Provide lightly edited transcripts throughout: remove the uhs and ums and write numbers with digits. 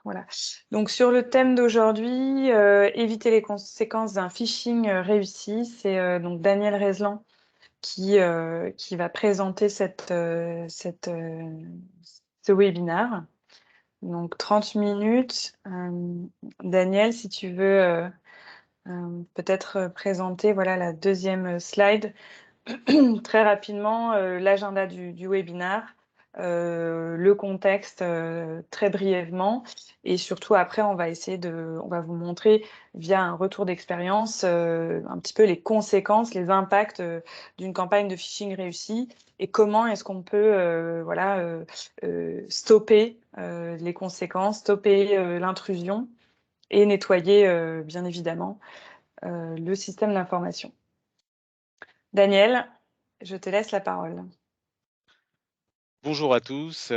Voilà. Donc sur le thème d'aujourd'hui, éviter les conséquences d'un phishing réussi, c'est donc Daniel Rezlan qui va présenter ce webinaire. Donc 30 minutes. Daniel, si tu veux peut-être présenter voilà, la deuxième slide. Très rapidement, l'agenda du webinaire, le contexte très brièvement, et surtout après, on va vous montrer via un retour d'expérience un petit peu les conséquences, les impacts d'une campagne de phishing réussie et comment est-ce qu'on peut stopper les conséquences, stopper l'intrusion et nettoyer bien évidemment le système d'information. Daniel, je te laisse la parole. Bonjour à tous.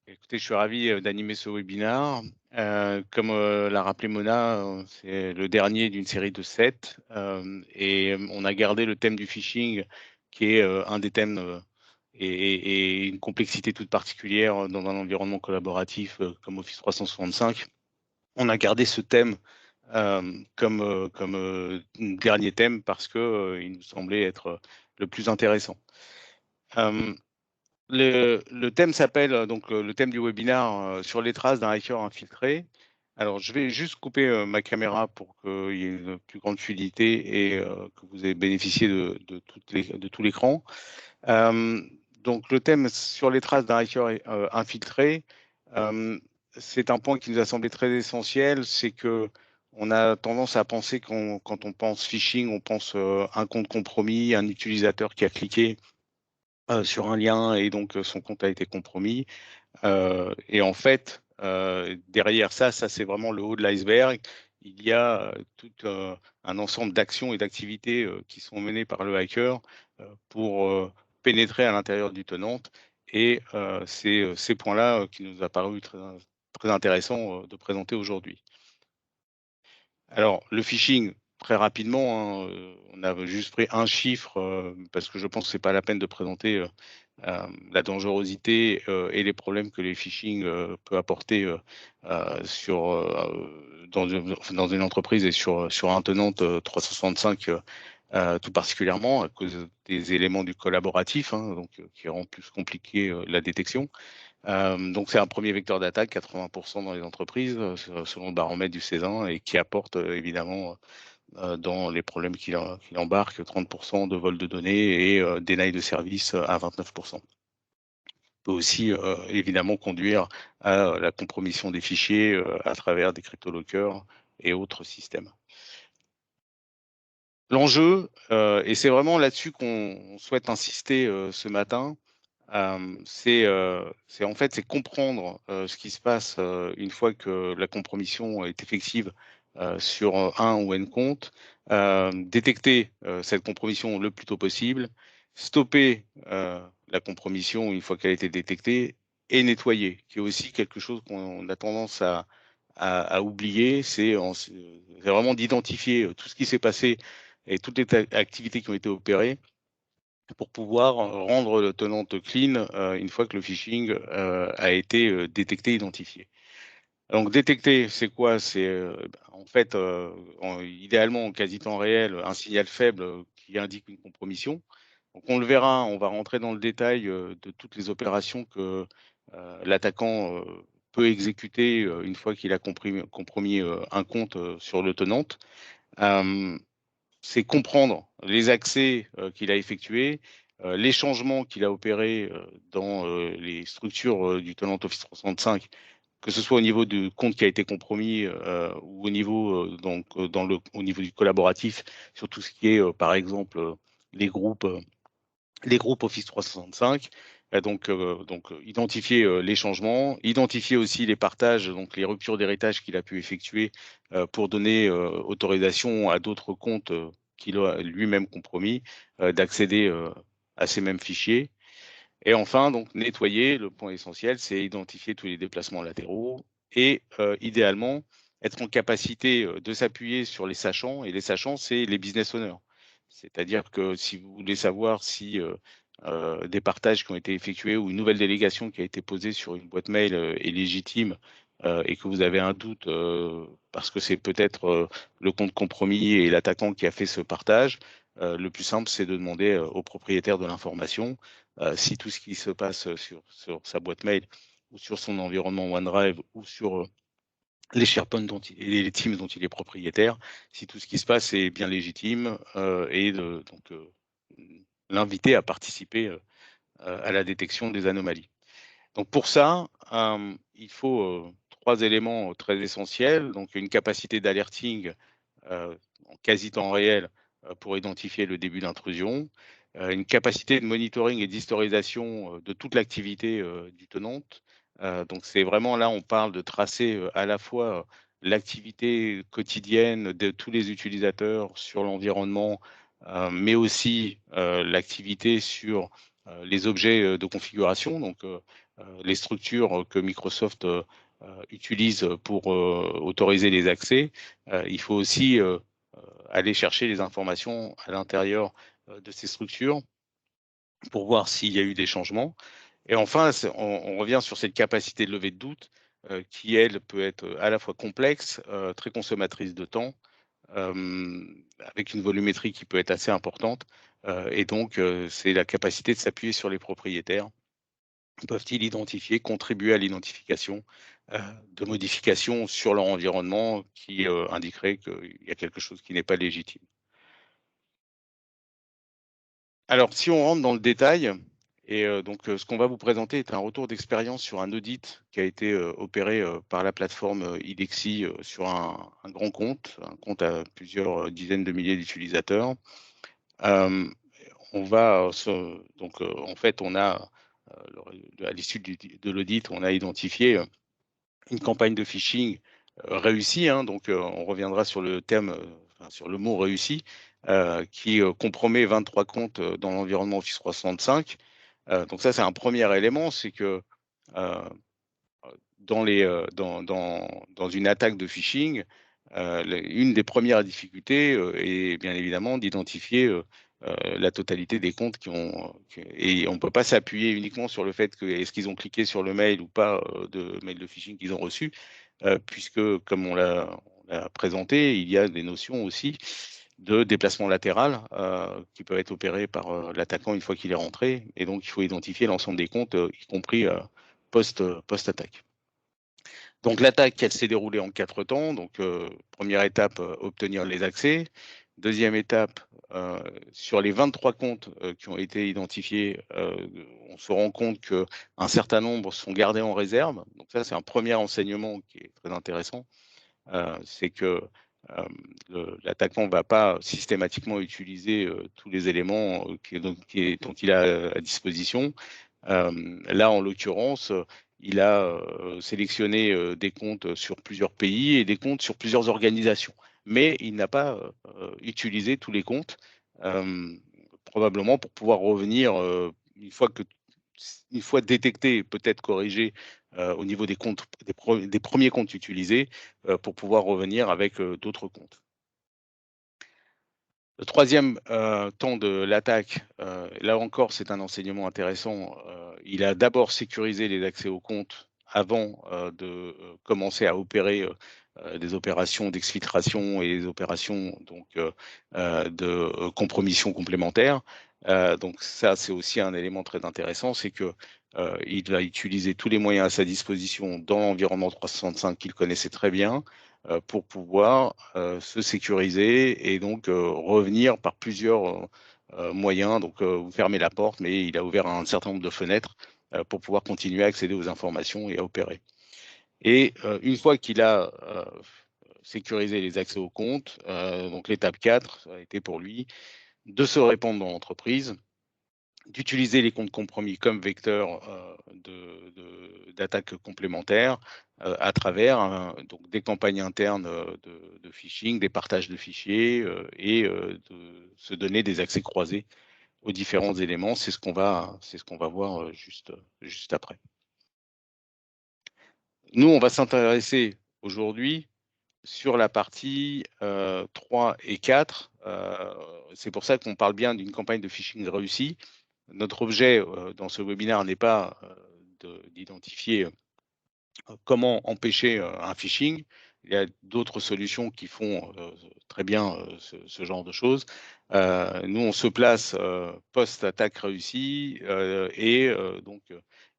Écoutez, je suis ravi d'animer ce webinaire. Comme l'a rappelé Mona, c'est le dernier d'une série de 7. Et on a gardé le thème du phishing, qui est un des thèmes et une complexité toute particulière dans un environnement collaboratif comme Office 365. On a gardé ce thème comme dernier thème parce que il nous semblait être le plus intéressant. Le thème s'appelle donc le thème du webinaire sur les traces d'un hacker infiltré. Alors, je vais juste couper ma caméra pour qu'il y ait une plus grande fluidité et que vous ayez bénéficié de tout l'écran. Donc, le thème sur les traces d'un hacker infiltré, euh, c'est un point qui nous a semblé très essentiel. C'est que on a tendance à penser quand on pense phishing, on pense un compte compromis, un utilisateur qui a cliqué sur un lien et donc son compte a été compromis. Et en fait, derrière ça c'est vraiment le haut de l'iceberg. Il y a tout un ensemble d'actions et d'activités qui sont menées par le hacker pour pénétrer à l'intérieur du tenant. Et c'est ces points-là qui nous a paru très intéressants de présenter aujourd'hui. Alors, le phishing, très rapidement, hein, on a juste pris un chiffre parce que je pense que c'est pas la peine de présenter la dangerosité et les problèmes que les phishing peut apporter dans une entreprise et sur un tenant 365 tout particulièrement à cause des éléments du collaboratif, hein, donc qui rend plus compliqué la détection. Donc c'est un premier vecteur d'attaque, 80% dans les entreprises, selon le baromètre du Césin, et qui apporte évidemment dans les problèmes qu'il embarque, 30% de vol de données et dénail de service à 29%. Peut aussi évidemment conduire à la compromission des fichiers à travers des cryptolockers et autres systèmes. L'enjeu, et c'est vraiment là-dessus qu'on souhaite insister ce matin, c'est en fait c'est comprendre ce qui se passe une fois que la compromission est effective sur un ou n compte, détecter cette compromission le plus tôt possible, stopper la compromission une fois qu'elle a été détectée et nettoyer, qui est aussi quelque chose qu'on a tendance à oublier. C'est vraiment d'identifier tout ce qui s'est passé et toutes les activités qui ont été opérées pour pouvoir rendre le tenant clean une fois que le phishing a été détecté, identifié. Donc détecter, c'est quoi? C'est en fait, idéalement en quasi temps réel, un signal faible qui indique une compromission. Donc on le verra, on va rentrer dans le détail de toutes les opérations que l'attaquant peut exécuter une fois qu'il a compromis un compte sur le tenant. C'est comprendre les accès qu'il a effectués, les changements qu'il a opérés dans les structures du tenant Office 365, que ce soit au niveau du compte qui a été compromis ou au niveau, au niveau du collaboratif, sur tout ce qui est, par exemple, les groupes, euh, les groupes Office 365. Identifier les changements, identifier aussi les partages, donc les ruptures d'héritage qu'il a pu effectuer pour donner autorisation à d'autres comptes qu'il a lui-même compromis d'accéder à ces mêmes fichiers. Et enfin, donc nettoyer, le point essentiel, c'est identifier tous les déplacements latéraux et idéalement être en capacité de s'appuyer sur les sachants. Et les sachants, c'est les business owners. C'est-à-dire que si vous voulez savoir si des partages qui ont été effectués ou une nouvelle délégation qui a été posée sur une boîte mail est légitime et que vous avez un doute parce que c'est peut-être le compte compromis et l'attaquant qui a fait ce partage, le plus simple, c'est de demander au propriétaire de l'information si tout ce qui se passe sur sa boîte mail ou sur son environnement OneDrive ou sur les SharePoint et les Teams dont il est propriétaire, si tout ce qui se passe est bien légitime et donc l'inviter à participer à la détection des anomalies. Donc pour ça, il faut 3 éléments très essentiels. Donc une capacité d'alerting en quasi temps réel pour identifier le début d'intrusion, une capacité de monitoring et d'historisation de toute l'activité du tenante. Donc c'est vraiment là, on parle de tracer à la fois l'activité quotidienne de tous les utilisateurs sur l'environnement, mais aussi l'activité sur les objets de configuration, donc les structures que Microsoft utilise pour autoriser les accès. Il faut aussi aller chercher les informations à l'intérieur de ces structures pour voir s'il y a eu des changements. Et enfin, on revient sur cette capacité de levée de doute qui, elle, peut être à la fois complexe, très consommatrice de temps, avec une volumétrie qui peut être assez importante. Et donc, c'est la capacité de s'appuyer sur les propriétaires. Peuvent-ils identifier, contribuer à l'identification de modifications sur leur environnement qui indiquerait qu'il y a quelque chose qui n'est pas légitime? Alors, si on rentre dans le détail, et donc ce qu'on va vous présenter est un retour d'expérience sur un audit qui a été opéré par la plateforme Idexi sur un grand compte, un compte à plusieurs dizaines de milliers d'utilisateurs. On va donc en fait, on a à l'issue de l'audit, on a identifié une campagne de phishing réussie, hein, donc on reviendra sur le thème, enfin, sur le mot réussi, qui compromet 23 comptes dans l'environnement Office 365. Donc ça, c'est un premier élément, c'est que dans une attaque de phishing, une des premières difficultés est bien évidemment d'identifier la totalité des comptes et on ne peut pas s'appuyer uniquement sur le fait que est-ce qu'ils ont cliqué sur le mail ou pas de mail de phishing qu'ils ont reçu, puisque comme on l'a présenté, il y a des notions aussi de déplacement latéral qui peuvent être opérés par l'attaquant une fois qu'il est rentré, et donc il faut identifier l'ensemble des comptes, y compris post-attaque. Donc l'attaque, elle s'est déroulée en 4 temps. Donc première étape, obtenir les accès. Deuxième étape, sur les 23 comptes qui ont été identifiés, on se rend compte qu'un certain nombre sont gardés en réserve. Donc ça, c'est un premier enseignement qui est très intéressant. C'est que l'attaquant ne va pas systématiquement utiliser tous les éléments dont il a à disposition. Là, en l'occurrence, il a sélectionné des comptes sur plusieurs pays et des comptes sur plusieurs organisations. Mais il n'a pas utilisé tous les comptes, probablement pour pouvoir revenir une fois détecté, peut-être corrigé au niveau des comptes, des premiers comptes utilisés, pour pouvoir revenir avec d'autres comptes. Le troisième temps de l'attaque, là encore, c'est un enseignement intéressant. Il a d'abord sécurisé les accès aux comptes avant de commencer à opérer des opérations d'exfiltration et des opérations donc, de compromission complémentaire. Donc ça, c'est aussi un élément très intéressant, c'est que il va utiliser tous les moyens à sa disposition dans l'environnement 365 qu'il connaissait très bien, pour pouvoir se sécuriser et donc revenir par plusieurs moyens. Donc, vous fermez la porte, mais il a ouvert un certain nombre de fenêtres pour pouvoir continuer à accéder aux informations et à opérer. Et une fois qu'il a sécurisé les accès aux comptes, donc l'étape 4, ça a été pour lui de se répandre dans l'entreprise, d'utiliser les comptes compromis comme vecteur d'attaque complémentaire à travers donc des campagnes internes de phishing, des partages de fichiers et de se donner des accès croisés aux différents éléments. C'est ce qu'on va voir juste après. Nous, on va s'intéresser aujourd'hui sur la partie 3 et 4. C'est pour ça qu'on parle bien d'une campagne de phishing réussie. Notre objet dans ce webinaire n'est pas d'identifier comment empêcher un phishing. Il y a d'autres solutions qui font très bien ce genre de choses. Nous, on se place post-attaque réussie et donc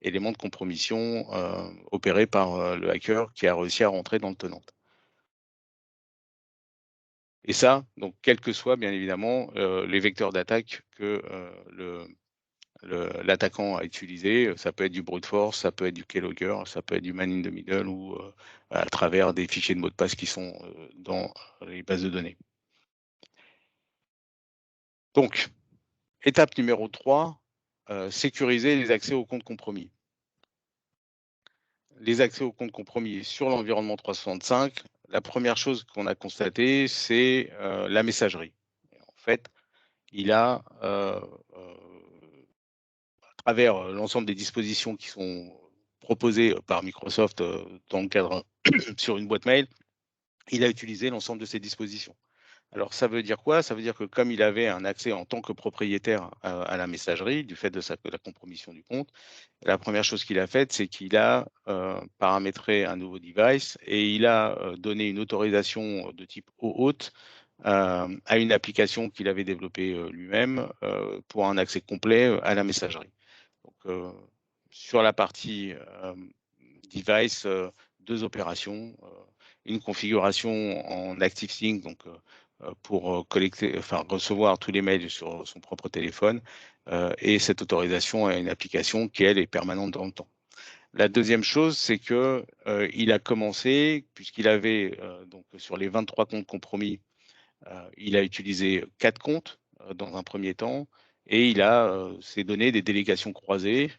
élément de compromission opéré par le hacker qui a réussi à rentrer dans le tenant. Et ça, donc quels que soient bien évidemment les vecteurs d'attaque que l'attaquant a utilisé. Ça peut être du brute force, ça peut être du keylogger, ça peut être du man in the middle ou à travers des fichiers de mots de passe qui sont dans les bases de données. Donc, étape numéro 3, sécuriser les accès aux comptes compromis. Les accès aux comptes compromis sur l'environnement 365, la première chose qu'on a constatée, c'est la messagerie. En fait, il a, à travers l'ensemble des dispositions qui sont proposées par Microsoft dans le cadre sur une boîte mail, il a utilisé l'ensemble de ces dispositions. Alors ça veut dire quoi? Ça veut dire que comme il avait un accès en tant que propriétaire à la messagerie, du fait de la compromission du compte, la première chose qu'il a faite, c'est qu'il a paramétré un nouveau device et il a donné une autorisation de type OAuth à une application qu'il avait développée lui-même pour un accès complet à la messagerie. Donc, sur la partie device, 2 opérations, une configuration en ActiveSync, donc pour recevoir tous les mails sur son propre téléphone, et cette autorisation à une application qui, elle, est permanente dans le temps. La deuxième chose, c'est que il a commencé, puisqu'il avait donc sur les 23 comptes compromis, il a utilisé 4 comptes dans un premier temps et il a s'est donné des délégations croisées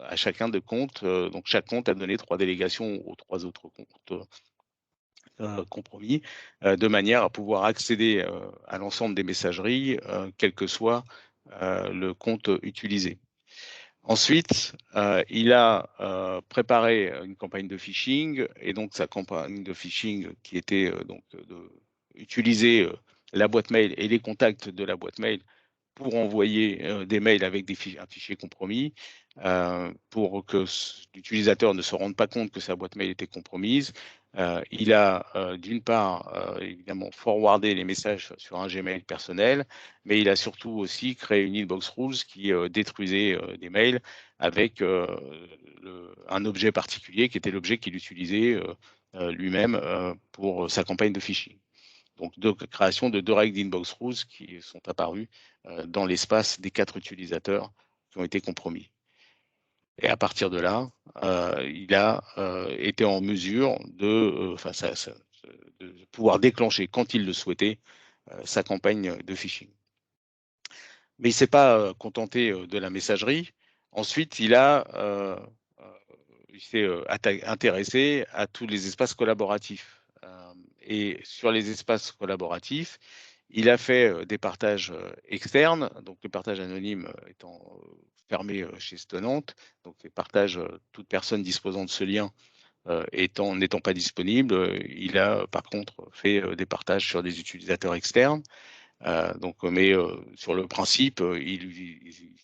à chacun de comptes. Donc chaque compte a donné 3 délégations aux 3 autres comptes compromis, de manière à pouvoir accéder à l'ensemble des messageries, quel que soit le compte utilisé. Ensuite, il a préparé une campagne de phishing et donc sa campagne de phishing qui était donc utiliser la boîte mail et les contacts de la boîte mail pour envoyer des mails avec un fichier compromis, pour que l'utilisateur ne se rende pas compte que sa boîte mail était compromise. Il a d'une part évidemment forwardé les messages sur un Gmail personnel, mais il a surtout aussi créé une inbox rules qui détruisait des mails avec un objet particulier qui était l'objet qu'il utilisait lui-même pour sa campagne de phishing. Donc, création de 2 règles d'inbox rules qui sont apparues dans l'espace des 4 utilisateurs qui ont été compromis. Et à partir de là, il a été en mesure de pouvoir déclencher, quand il le souhaitait, sa campagne de phishing. Mais il ne s'est pas contenté de la messagerie. Ensuite, il s'est intéressé à tous les espaces collaboratifs. Et sur les espaces collaboratifs, il a fait des partages externes, donc le partage anonyme étant fermé chez Stonant, donc les partages, toute personne disposant de ce lien n'étant pas disponible, il a par contre fait des partages sur des utilisateurs externes. Mais sur le principe, il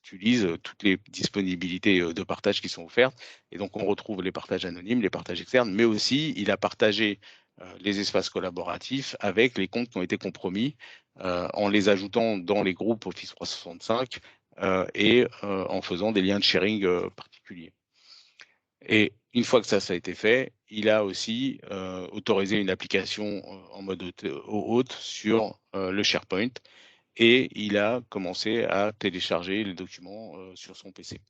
utilise toutes les disponibilités de partage qui sont offertes. Et donc, on retrouve les partages anonymes, les partages externes, mais aussi, il a partagé les espaces collaboratifs avec les comptes qui ont été compromis en les ajoutant dans les groupes Office 365 et en faisant des liens de sharing particuliers. Et une fois que ça a été fait, il a aussi autorisé une application en mode OAuth sur le SharePoint et il a commencé à télécharger les documents sur son PC.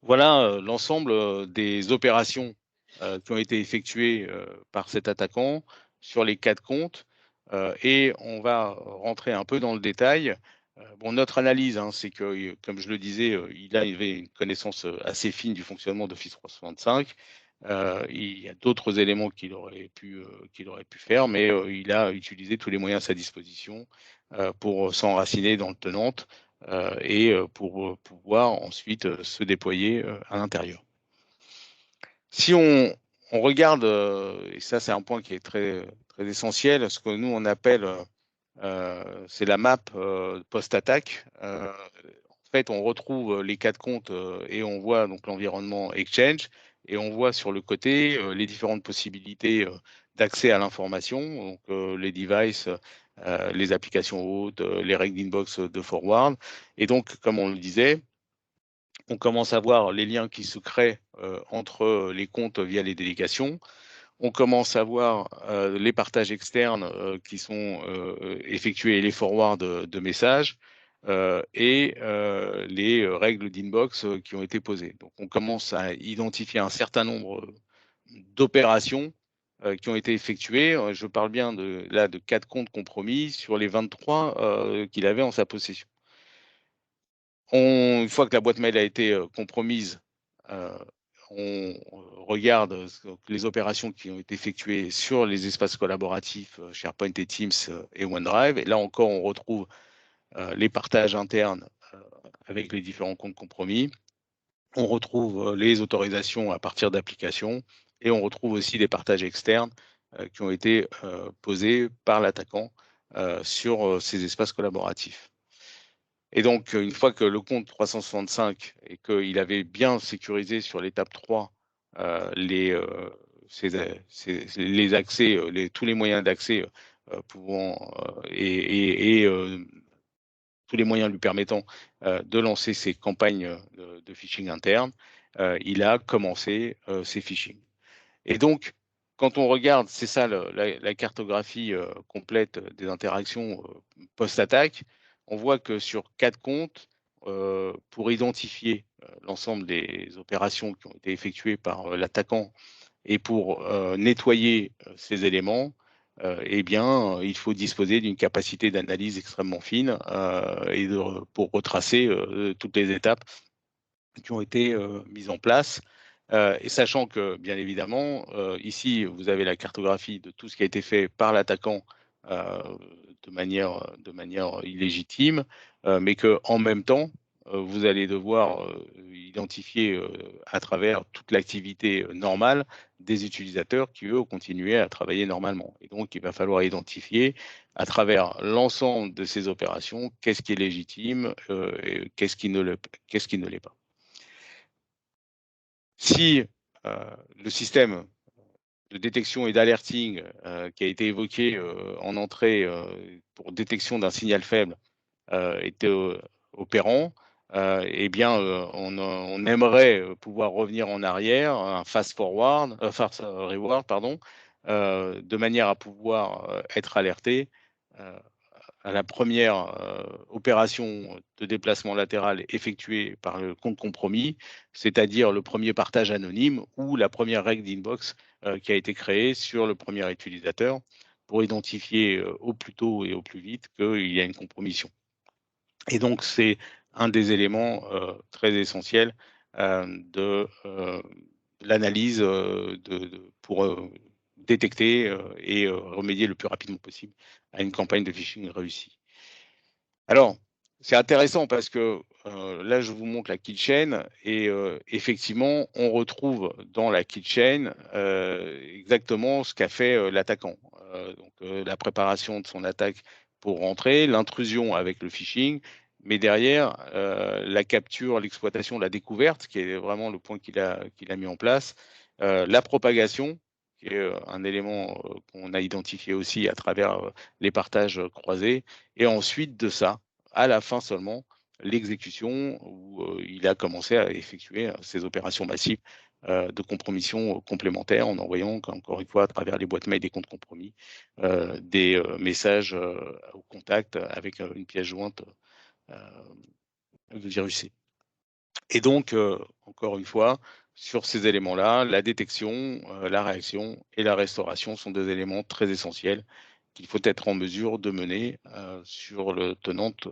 Voilà l'ensemble des opérations qui ont été effectuées par cet attaquant sur les 4 comptes et on va rentrer un peu dans le détail. Bon, notre analyse, hein, c'est que, comme je le disais, il avait une connaissance assez fine du fonctionnement d'Office 365. Il y a d'autres éléments qu'il aurait pu faire, mais il a utilisé tous les moyens à sa disposition pour s'enraciner dans le tenant et pour pouvoir ensuite se déployer à l'intérieur. Si on regarde, et ça c'est un point qui est très, très essentiel, ce que nous on appelle, c'est la map post-attaque. En fait, on retrouve les 4 comptes et on voit donc l'environnement Exchange. et on voit sur le côté les différentes possibilités d'accès à l'information, donc les devices, les applications hautes, les règles d'inbox de forward. Et donc, comme on le disait, on commence à voir les liens qui se créent entre les comptes via les délégations. On commence à voir les partages externes qui sont effectués et les forwards de messages et les règles d'inbox qui ont été posées. Donc, on commence à identifier un certain nombre d'opérations qui ont été effectuées. Je parle bien là de 4 comptes compromis sur les 23 qu'il avait en sa possession. Une fois que la boîte mail a été compromise, on regarde les opérations qui ont été effectuées sur les espaces collaboratifs SharePoint et Teams et OneDrive. Et là encore, on retrouve les partages internes avec les différents comptes compromis. On retrouve les autorisations à partir d'applications et on retrouve aussi des partages externes qui ont été posés par l'attaquant sur ces espaces collaboratifs. Et donc, une fois que le compte 365 et qu'il avait bien sécurisé sur l'étape 3 les accès, tous les moyens d'accès pouvant et tous les moyens lui permettant de lancer ses campagnes de phishing interne, il a commencé ses phishing. Et donc, quand on regarde, c'est ça la cartographie complète des interactions post-attaque, on voit que sur 4 comptes, pour identifier l'ensemble des opérations qui ont été effectuées par l'attaquant et pour nettoyer ces éléments, eh bien, il faut disposer d'une capacité d'analyse extrêmement fine pour retracer toutes les étapes qui ont été mises en place. Et sachant que, bien évidemment, ici, vous avez la cartographie de tout ce qui a été fait par l'attaquant euh, de manière illégitime, mais qu'en même temps, vous allez devoir identifier à travers toute l'activité normale des utilisateurs qui, eux, ont continué à travailler normalement. Et donc, il va falloir identifier à travers l'ensemble de ces opérations qu'est-ce qui est légitime et qu'est-ce qui ne l'est pas. Si le système de détection et d'alerting qui a été évoqué en entrée pour détection d'un signal faible était opérant, eh bien, on aimerait pouvoir revenir en arrière, un fast forward, fast reward, pardon, de manière à pouvoir être alerté à la première opération de déplacement latéral effectuée par le compte compromis, c'est-à-dire le premier partage anonyme ou la première règle d'inbox qui a été créée sur le premier utilisateur pour identifier au plus tôt et au plus vite qu'il y a une compromission. Et donc, c'est un des éléments très essentiels de l'analyse pour détecter et remédier le plus rapidement possible à une campagne de phishing réussie. Alors, c'est intéressant parce que là, je vous montre la kill chain et effectivement, on retrouve dans la kill chain exactement ce qu'a fait l'attaquant. Donc, la préparation de son attaque pour rentrer, l'intrusion avec le phishing, mais derrière, la capture, l'exploitation, la découverte, qui est vraiment le point qu'il a mis en place, la propagation, qui est un élément qu'on a identifié aussi à travers les partages croisés, et ensuite de ça, à la fin seulement, l'exécution où il a commencé à effectuer ces opérations massives de compromission complémentaires en envoyant, encore une fois, à travers les boîtes mail des comptes compromis, des messages au contact avec une pièce jointe virusée. Et donc, encore une fois, sur ces éléments-là, la détection, la réaction et la restauration sont des éléments très essentiels qu'il faut être en mesure de mener sur votre tenante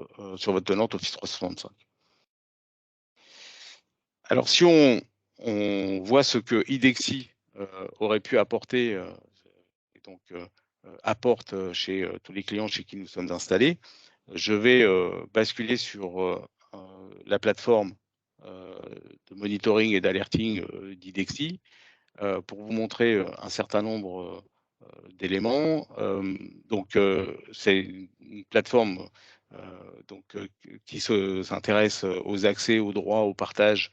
Office 365. Alors, si on voit ce que IDEXI aurait pu apporter, et donc apporte chez tous les clients chez qui nous sommes installés, je vais basculer sur la plateforme de monitoring et d'alerting d'IDEXI pour vous montrer un certain nombre d'éléments. Donc, c'est une plateforme qui s'intéresse aux accès, aux droits, au partage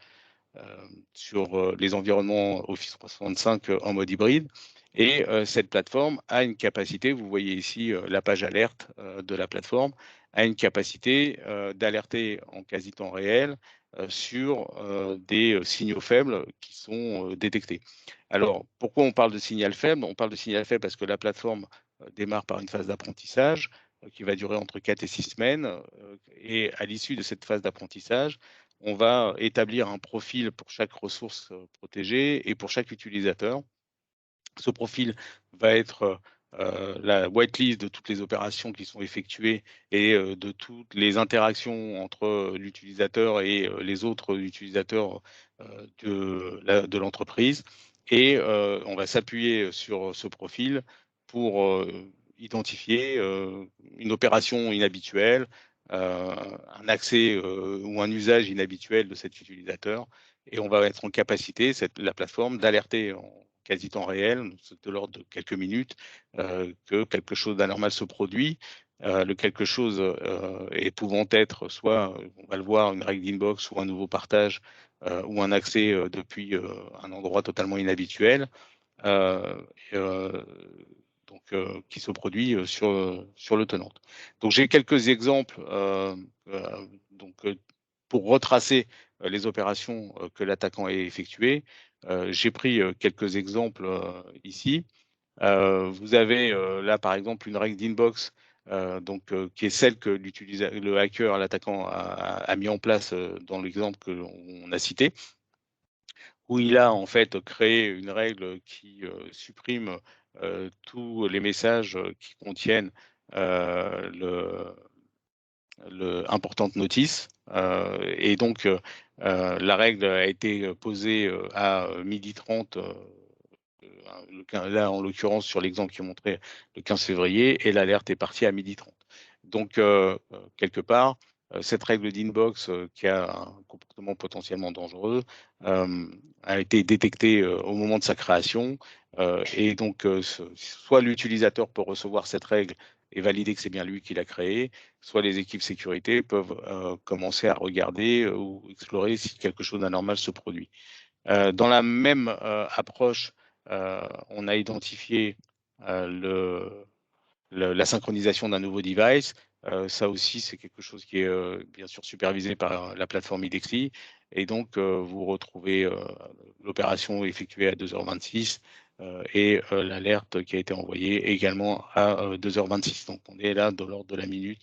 sur les environnements Office 365 en mode hybride. Et cette plateforme a une capacité, vous voyez ici la page alerte de la plateforme, a une capacité d'alerter en quasi temps réel sur des signaux faibles qui sont détectés. Alors, pourquoi on parle de signal faible? On parle de signal faible parce que la plateforme démarre par une phase d'apprentissage qui va durer entre 4 et 6 semaines. Et à l'issue de cette phase d'apprentissage, on va établir un profil pour chaque ressource protégée et pour chaque utilisateur. Ce profil va être la whitelist de toutes les opérations qui sont effectuées et de toutes les interactions entre l'utilisateur et les autres utilisateurs de l'entreprise. Et on va s'appuyer sur ce profil pour identifier une opération inhabituelle, un accès ou un usage inhabituel de cet utilisateur. Et on va être en capacité, la plateforme, d'alerter en quasi temps réel, de l'ordre de quelques minutes, que quelque chose d'anormal se produit. Le quelque chose et pouvant être soit, on va le voir, une règle d'inbox ou un nouveau partage ou un accès depuis un endroit totalement inhabituel, euh, euh, qui se produit sur le tenant. Donc j'ai quelques exemples pour retracer les opérations que l'attaquant a effectuées. J'ai pris quelques exemples ici. Vous avez là, par exemple, une règle d'inbox qui est celle que le hacker, l'attaquant, a mis en place dans l'exemple que l'on a cité, où il a en fait créé une règle qui supprime tous les messages qui contiennent le importante notice. Et donc, la règle a été posée à 12h30, là en l'occurrence sur l'exemple qui est montré le 15 février, et l'alerte est partie à 12h30. Donc, quelque part, cette règle d'inbox qui a un comportement potentiellement dangereux a été détectée au moment de sa création. Et donc, soit l'utilisateur peut recevoir cette règle et valider que c'est bien lui qui l'a créée, soit les équipes sécurité peuvent commencer à regarder ou explorer si quelque chose d'anormal se produit. Dans la même approche, on a identifié la synchronisation d'un nouveau device. Ça aussi, c'est quelque chose qui est bien sûr supervisé par la plateforme IDEXI. Et donc, vous retrouvez l'opération effectuée à 2h26 et l'alerte qui a été envoyée également à 2h26. Donc, on est là dans l'ordre de la minute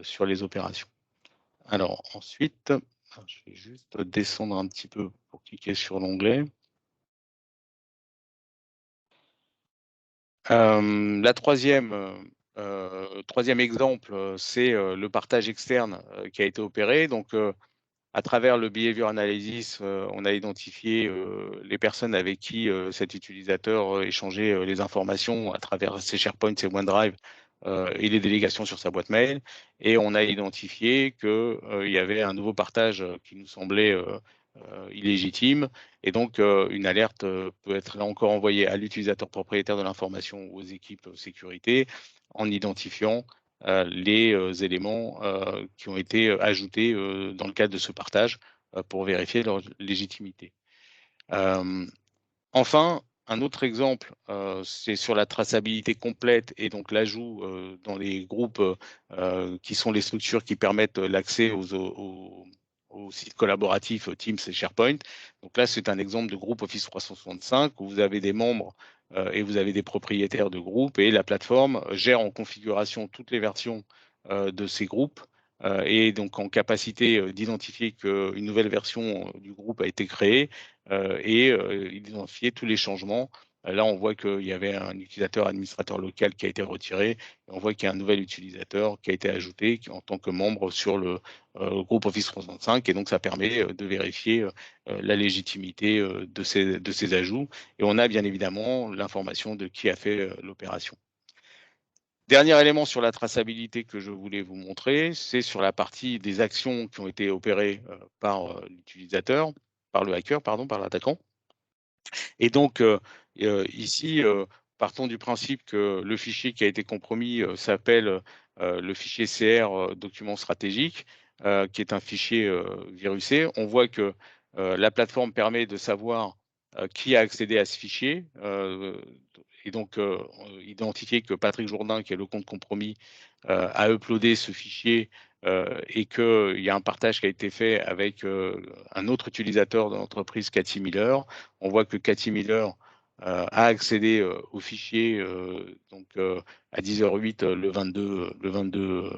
sur les opérations. Alors, ensuite, je vais juste descendre un petit peu pour cliquer sur l'onglet. La troisième exemple, c'est le partage externe qui a été opéré. Donc, à travers le behavior analysis, on a identifié les personnes avec qui cet utilisateur échangeait les informations à travers ses SharePoint, ses OneDrive et les délégations sur sa boîte mail. Et on a identifié qu'il y avait un nouveau partage qui nous semblait illégitime. Et donc, une alerte peut être là encore envoyée à l'utilisateur propriétaire de l'information ou aux équipes sécurité en identifiant les éléments qui ont été ajoutés dans le cadre de ce partage pour vérifier leur légitimité. Enfin, un autre exemple, c'est sur la traçabilité complète et donc l'ajout dans les groupes qui sont les structures qui permettent l'accès aux sites collaboratifs Teams et SharePoint. Donc là, c'est un exemple de groupe Office 365 où vous avez des membres et vous avez des propriétaires de groupes et la plateforme gère en configuration toutes les versions de ces groupes et donc en capacité d'identifier qu'une nouvelle version du groupe a été créée et identifier tous les changements. Là, on voit qu'il y avait un utilisateur administrateur local qui a été retiré. Et on voit qu'il y a un nouvel utilisateur qui a été ajouté en tant que membre sur le groupe Office 365. Et donc, ça permet de vérifier la légitimité de ces ajouts. Et on a bien évidemment l'information de qui a fait l'opération. Dernier élément sur la traçabilité que je voulais vous montrer, c'est sur la partie des actions qui ont été opérées par l'utilisateur, par le hacker, pardon, par l'attaquant. Et donc, ici, partons du principe que le fichier qui a été compromis s'appelle le fichier CR document stratégique, qui est un fichier virusé. On voit que La plateforme permet de savoir qui a accédé à ce fichier et donc identifier que Patrick Jourdain, qui est le compte compromis, a uploadé ce fichier et qu'il y a un partage qui a été fait avec un autre utilisateur de l'entreprise, Cathy Miller. On voit que Cathy Miller a accédé au fichier donc à 10h08 le 22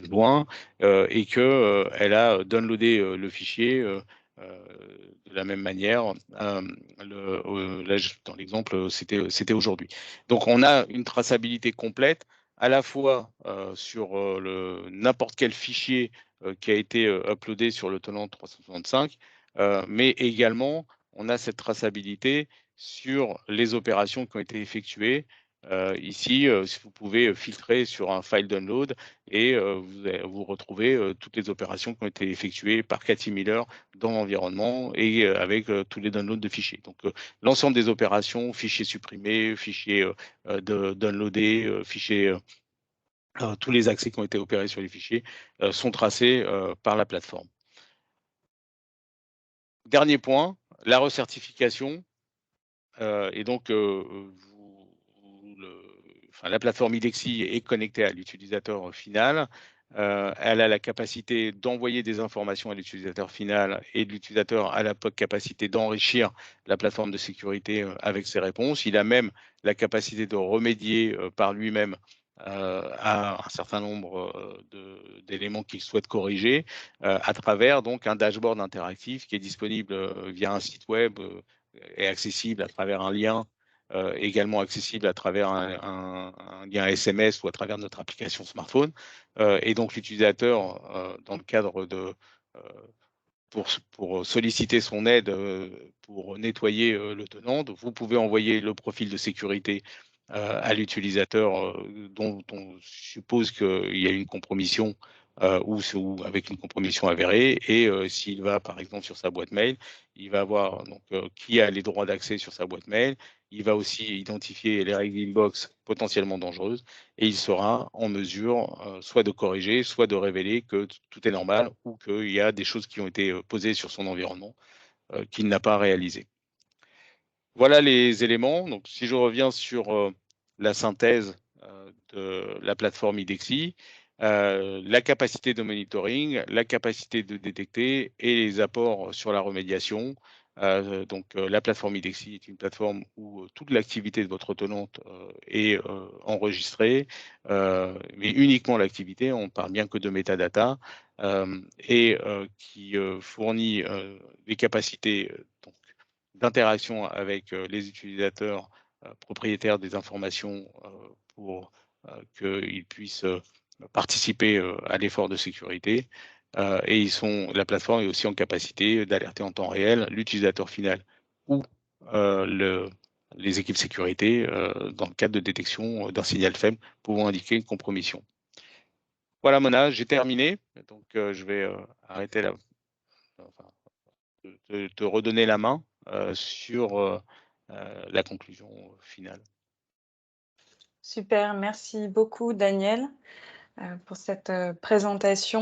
juin et que elle a downloadé le fichier de la même manière. Là, dans l'exemple, c'était aujourd'hui. Donc, on a une traçabilité complète à la fois sur n'importe quel fichier qui a été uploadé sur le tenant 365, mais également, on a cette traçabilité sur les opérations qui ont été effectuées. Ici, vous pouvez filtrer sur un file download et vous retrouvez toutes les opérations qui ont été effectuées par Cathy Miller dans l'environnement et avec tous les downloads de fichiers. Donc, l'ensemble des opérations, fichiers supprimés, fichiers downloadés, fichiers, tous les accès qui ont été opérés sur les fichiers sont tracés par la plateforme. Dernier point, la recertification. Et donc, la plateforme IDEXI est connectée à l'utilisateur final. Elle a la capacité d'envoyer des informations à l'utilisateur final et l'utilisateur a la capacité d'enrichir la plateforme de sécurité avec ses réponses. Il a même la capacité de remédier par lui-même à un certain nombre d'éléments qu'il souhaite corriger à travers donc un dashboard interactif qui est disponible via un site web est accessible à travers un lien, également accessible à travers un lien SMS ou à travers notre application smartphone. Et donc l'utilisateur, dans le cadre de pour solliciter son aide pour nettoyer le tenant, vous pouvez envoyer le profil de sécurité à l'utilisateur dont on suppose qu'il y a une compromission ou avec une compromission avérée. Et s'il va, par exemple, sur sa boîte mail, il va voir donc, qui a les droits d'accès sur sa boîte mail. Il va aussi identifier les règles inbox potentiellement dangereuses et il sera en mesure soit de corriger, soit de révéler que tout est normal ou qu'il y a des choses qui ont été posées sur son environnement qu'il n'a pas réalisées. Voilà les éléments. Donc, si je reviens sur la synthèse de la plateforme IDEXI, la capacité de monitoring, la capacité de détecter et les apports sur la remédiation. La plateforme IDEXI est une plateforme où toute l'activité de votre tenante est enregistrée, mais uniquement l'activité, on ne parle bien que de métadata, et qui fournit des capacités d'interaction avec les utilisateurs propriétaires des informations pour qu'ils puissent participer à l'effort de sécurité. Et la plateforme est aussi en capacité d'alerter en temps réel l'utilisateur final ou les équipes sécurité dans le cadre de détection d'un signal faible pouvant indiquer une compromission. Voilà, Mona, j'ai terminé. Donc, je vais arrêter là. Te redonner la main sur la conclusion finale. Super, merci beaucoup Daniel pour cette présentation.